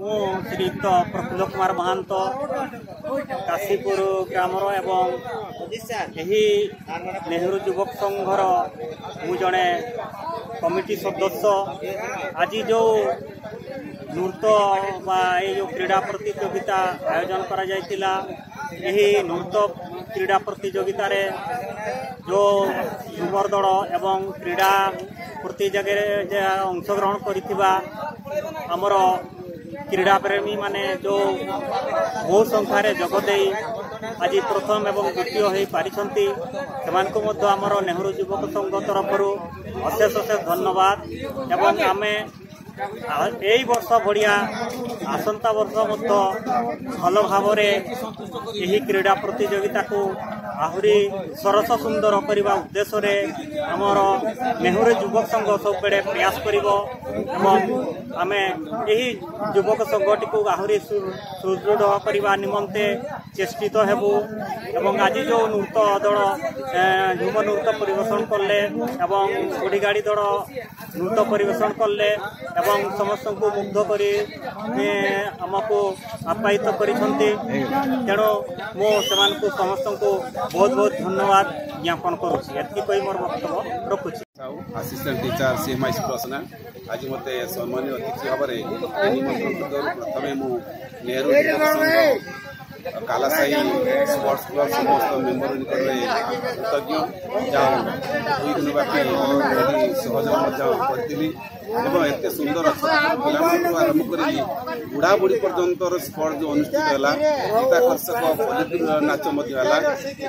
श्रीयुक्त Praful Kumar महांत Kashipur grammar एवं नेहरू युवक संघर मु जड़े कमिटी सदस्य आज जो नृत्य जो क्रीड़ा प्रतियोगिता आयोजन करा जायतिला यही नृत्य क्रीड़ा प्रतियोगिता रे जो युवर दल एवं क्रीड़ा प्रतियोगिता अंशग्रहण करिथिबा हमर क्रीड़ा प्रेमी माने जो बहु संख्यार जगदे आज प्रथम एवं द्वितीय हो पारिछंती सेमानकु मध्य हमर नेहरू युवक संघ तरफ अशेष अशेष धन्यवाद एवं आमे यही वर्ष बढ़िया आसंता वर्ष भल भाव यही क्रीड़ा प्रतियोगिता को आहरी सरस सुंदर करने उद्देश्य आमर नेहरू युवक संघ सब बेले प्रयास करें यही युवक संघटी को आहरी सुदृढ़ करने निमंते चेष्टित हेबू एवं आज जो नृत्य दल झुम नृत्य परिवेशन कले ओडिगाड़ी दल नृत्य परिवेशन कले एवं समस्त को मुग्ध करी आमको आप्यायित करिसंती तेणु मो सेमानकु समस्त को बहुत बहुत धन्यवाद ज्ञापन करुछि एतकी कहि मोर वक्तव्य रखुछि। असिस्टेंट टीचर सीएमआई पर्सनल आज मते सम्मानित अतिथि भाବରେ निमंत्रण प्रथमे मु नेहरू युवक संघ कालासाई स्पोर्ट्स क्लब समस्त मेम्बर निकट कृतज्ञ जहाँ 2 दिन व्यापी सहयोग करी एत सुंदर पिला आरंभ कर बुढ़ा बुढ़ी पर्यंत स्पोर्ट जो अनुष्ठित है चित्ताकर्षक नाच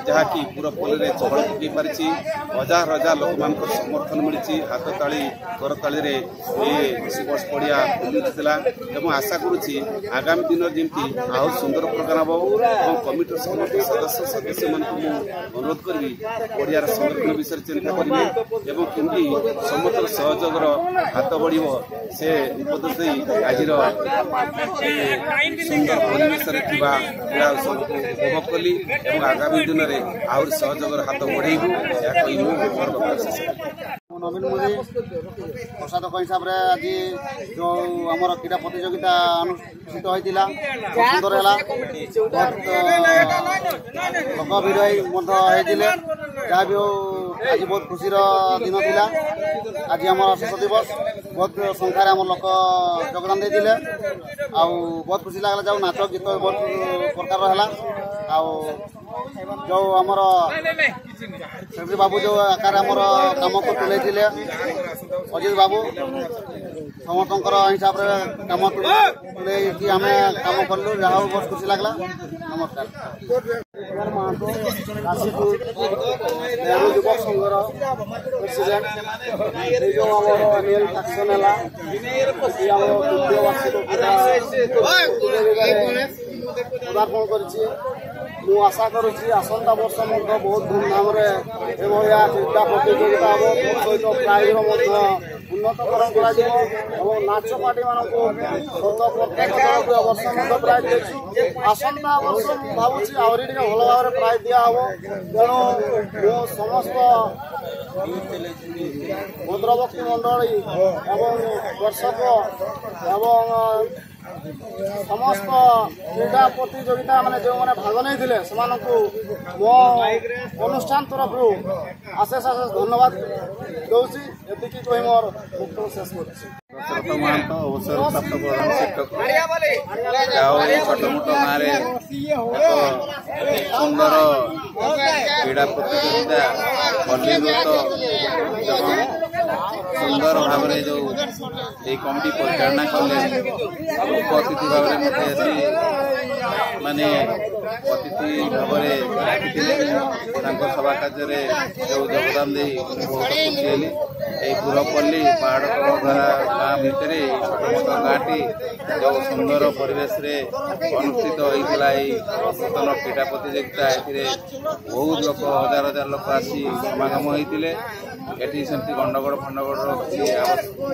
जहाँकि पूरा पल्ली चहल पकई पारी हजार हजार लोक मान समर्थन मिली हाथ ताली करताली स्पोर्ट्स पड़िया बुलूला आशा करुच्ची आगामी दिन जमी आहु सुंदर प्रोग्राम हम कमिटर समस्त सदस्य सदस्य मान अनुरोध करी पड़ियार संरक्षण विषय चिंता करेंगे और केमती समस्त सहयोग हाथ बढ़ से उपदेश दे आज सुंदर परिवेश क्रीड़ा उपभोग कली और आगामी दिन में आहरी सहयोग हाथ बढ़ेबू नवीन मोदी प्रसादक हिसाब से आज जो आम क्रीड़ा प्रतियोगिता अनुष्ठित होता सुंदर है लोक भिड़ जहाँ भी हो आज बहुत खुशी दिन थिला आज आम शेष दिवस बहुत संख्यार आम लोक योगदान देते बहुत खुशी लगला जो नाच गीत बहुत प्रकार है जो आमर सेक्रेटरी बाबू जो आकार आमर काम को तुले अजित बाबू समस्त हिसाब से काम तुले आम काम कलु जहाँ बहुत खुशी लगला। नमस्कार। काशीपुर नेहरू युवक संघर प्रेसिडेंट जो आम रियल एक्शन है तृतीय वार्षिक पदार्पण कर आशा करुच्ची आसंता वर्ष बहुत धूमधाम क्रीड़ा प्रतियोगिता हम सहित प्राइज उन्नतकरण कर नाच पार्टी मानक प्रत्येक वर्ष प्राइज देखी आसंता वर्ष भावुँ आहरी भल भाव प्राइज दिहब तेणु मो समस्त भद्रभक्ति मंडली एवं दर्शक एवं समस्त क्रीड़ा प्रतियोगिता माने जो मैंने भाग नहीं मो अनुष्ठान तरफ अशेष अशेष धन्यवाद दूसरी एति कही मोर मुक्त शेष कर महांत अवसर प्राप्त प्रधान शिक्षक छोटमोट गाँव सुंदर क्रीड़ा प्रतियोगिता बल्ली नृत्य सुंदर भाव जो कमिटी परिचालना कले मुख्य अतिथि भाव मत माने अतिथि भाव सभा कार्य जो योगदान दे बहुत खुशी हेली पुरपल्ली पहाड़ गाँ भितर छोट मोट गाँटी जो सुंदर परिवेश अनुष्ठित होता नूतन क्रीड़ा प्रतियोगिता बहुत लोक हजार हजार लोक आसी समागम होते एटी सेमती गंडगोड़ फंडगोड़ किसी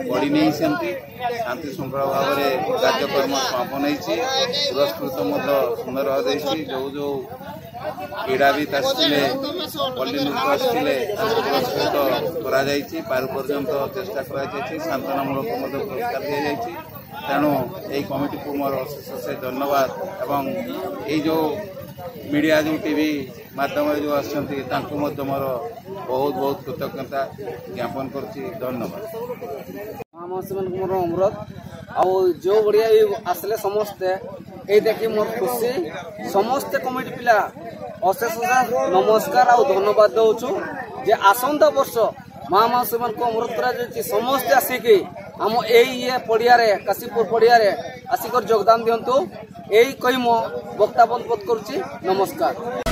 पड़ी नहीं सेमती शांति श्रृंखला भाव में कार्यक्रम समापन होती पुरस्कृत सुंदर जो जो क्रीड़ाविद आसते पल्ली नृत्य आसते पुरस्कृत कर पारु पर्यंत चेष्टा कर सांत्वनामूलक पुरस्कार दी जाए तेणु यही कमिटी को मोर अशेष धन्यवाद एवं ये जो मीडिया जो टीवी माध्यम जो आसछंती तांको मध्य मोर बहुत बहुत कृतज्ञता ज्ञापन करछि धन्यवाद। मोर अनुरोध आ जो बढ़िया आसले समस्ते ये देखी मोर खुशी समस्ते कमिटी पिला अशेष नमस्कार आ धन्यवाद दौचु जे आसंता वर्ष महामासी मान को अनुरोध करा समस्ते आसिकी आम ये पड़िया काशीपुर पड़िया आसिक योगदान दिंतु यही कही मो वक्ता बंद करुच्ची नमस्कार।